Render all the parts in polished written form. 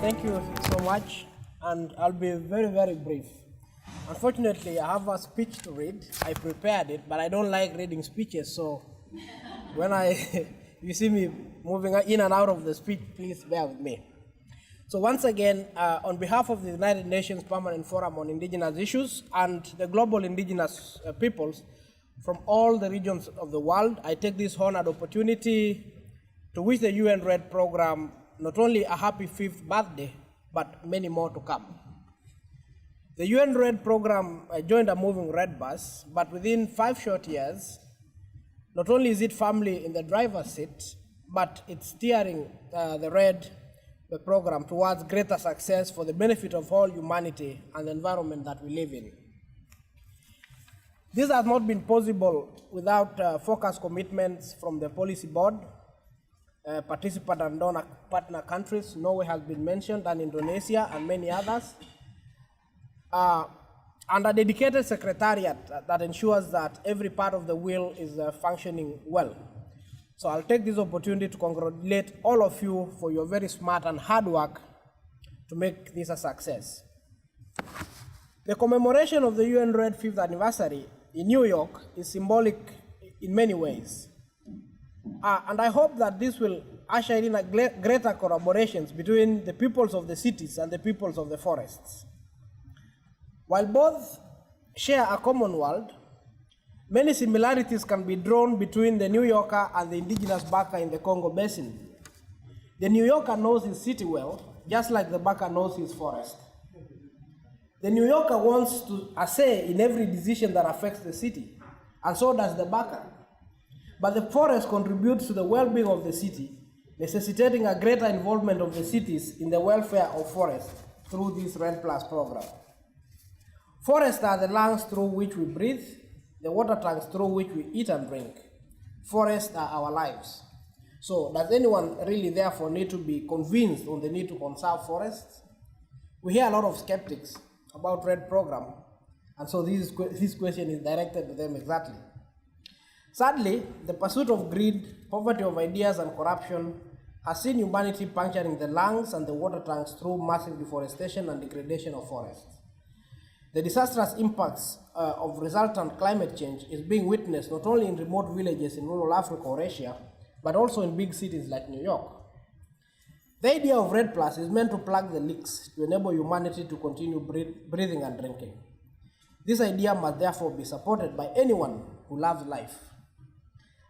Thank you so much, and I'll be very, very brief. Unfortunately, I have a speech to read. I prepared it, but I don't like reading speeches, so when you see me moving in and out of the speech, please bear with me. So once again, on behalf of the United Nations Permanent Forum on Indigenous Issues and the global indigenous peoples from all the regions of the world, I take this honored opportunity to wish the UN REDD program not only a happy 5th birthday, but many more to come. The UN REDD program joined a moving red bus, but within 5 short years, not only is it firmly in the driver's seat, but it's steering the REDD program towards greater success for the benefit of all humanity and the environment that we live in. This has not been possible without focused commitments from the policy board, participant and donor partner countries. Norway has been mentioned, and Indonesia, and many others. And a dedicated secretariat that ensures that every part of the wheel is functioning well. So I'll take this opportunity to congratulate all of you for your very smart and hard work to make this a success. The commemoration of the UN REDD 5th anniversary in New York is symbolic in many ways. And I hope that this will usher in a greater collaborations between the peoples of the cities and the peoples of the forests. While both share a common world, many similarities can be drawn between the New Yorker and the indigenous Baka in the Congo Basin. The New Yorker knows his city well, just like the Baka knows his forest. The New Yorker wants a say in every decision that affects the city, and so does the Baka. But the forest contributes to the well-being of the city, necessitating a greater involvement of the cities in the welfare of forests through this REDD+ program. Forests are the lungs through which we breathe, the water tanks through which we eat and drink. Forests are our lives. So does anyone really therefore need to be convinced on the need to conserve forests? We hear a lot of skeptics about REDD program, and so this question is directed to them exactly. Sadly, the pursuit of greed, poverty of ideas, and corruption has seen humanity puncturing the lungs and the water tanks through massive deforestation and degradation of forests. The disastrous impacts of resultant climate change is being witnessed not only in remote villages in rural Africa or Asia, but also in big cities like New York. The idea of REDD+ is meant to plug the leaks to enable humanity to continue breathing and drinking. This idea must therefore be supported by anyone who loves life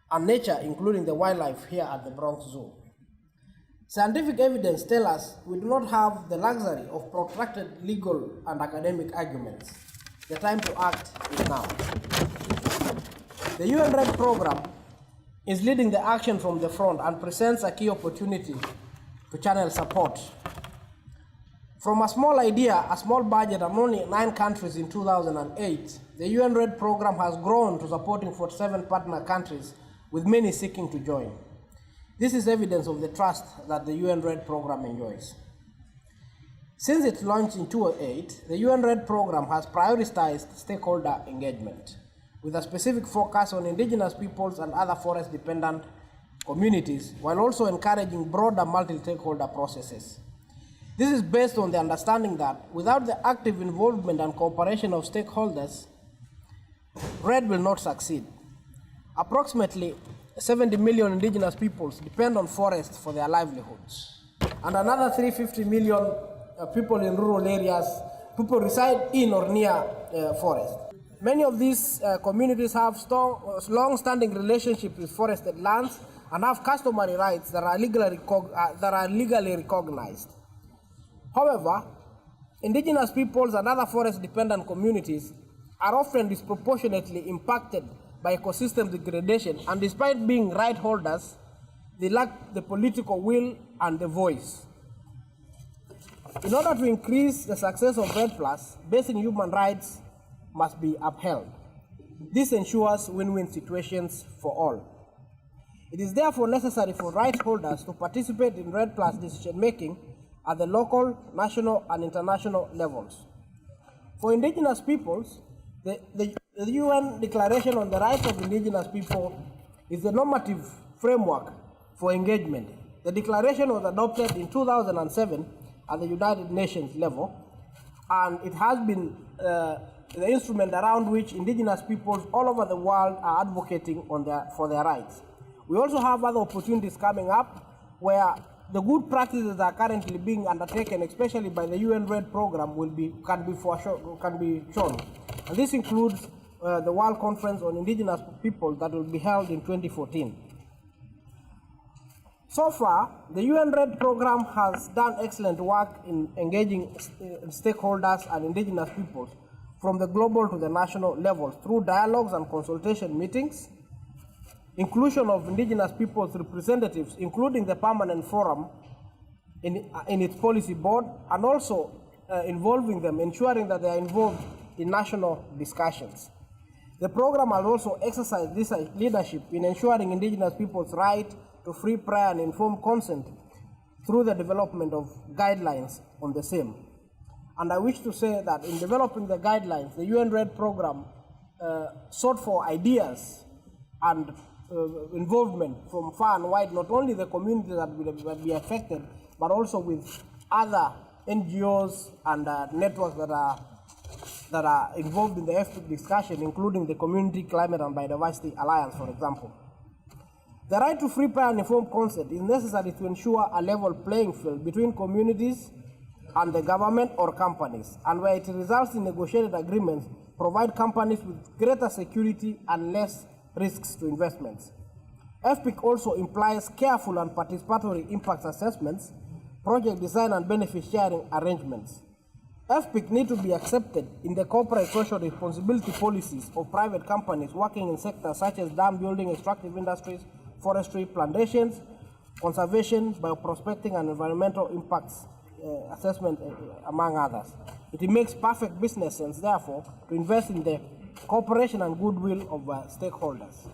and nature, including the wildlife here at the Bronx Zoo. Scientific evidence tells us we do not have the luxury of protracted legal and academic arguments. The time to act is now. The UN REDD program is leading the action from the front and presents a key opportunity to channel support. From a small idea, a small budget, and only 9 countries in 2008, the UN REDD program has grown to supporting 47 partner countries, with many seeking to join. This is evidence of the trust that the UN REDD program enjoys. Since its launch in 2008, the UN REDD program has prioritized stakeholder engagement, with a specific focus on indigenous peoples and other forest-dependent communities, while also encouraging broader multi-stakeholder processes. This is based on the understanding that without the active involvement and cooperation of stakeholders, REDD will not succeed. Approximately 70 million indigenous peoples depend on forests for their livelihoods, and another 350 million people in rural areas, people reside in or near forests. Many of these communities have long-standing relationships with forested lands and have customary rights that are legally recognized. However, indigenous peoples and other forest-dependent communities are often disproportionately impacted by ecosystem degradation, and despite being right holders, they lack the political will and the voice. In order to increase the success of REDD+, basic human rights must be upheld. This ensures win-win situations for all. It is therefore necessary for right holders to participate in REDD+ decision-making at the local, national, and international levels. For indigenous peoples, the UN Declaration on the Rights of Indigenous People is the normative framework for engagement. The declaration was adopted in 2007 at the United Nations level, and it has been the instrument around which indigenous peoples all over the world are advocating for their rights. We also have other opportunities coming up where the good practices that are currently being undertaken, especially by the UN REDD program, can be shown. And this includes the World Conference on Indigenous People that will be held in 2014. So far, the UN REDD program has done excellent work in engaging stakeholders and indigenous peoples from the global to the national levels through dialogues and consultation meetings, inclusion of indigenous peoples representatives, including the permanent forum in its policy board, and also involving them, ensuring that they are involved in national discussions. The program has also exercised this leadership in ensuring indigenous people's right to free, prior, and informed consent through the development of guidelines on the same. And I wish to say that in developing the guidelines, the UN REDD program sought for ideas and involvement from far and wide, not only the community that will be affected, but also with other NGOs and networks that are involved in the FPIC discussion, including the Community Climate and Biodiversity Alliance, for example. The right to free, prior, and informed consent is necessary to ensure a level playing field between communities and the government or companies, and where it results in negotiated agreements, provide companies with greater security and less risks to investments. FPIC also implies careful and participatory impact assessments, project design, and benefit sharing arrangements. FPIC need to be accepted in the corporate social responsibility policies of private companies working in sectors such as dam building, extractive industries, forestry, plantations, conservation, bioprospecting, and environmental impacts assessment, among others. It makes perfect business sense, therefore, to invest in the cooperation and goodwill of stakeholders.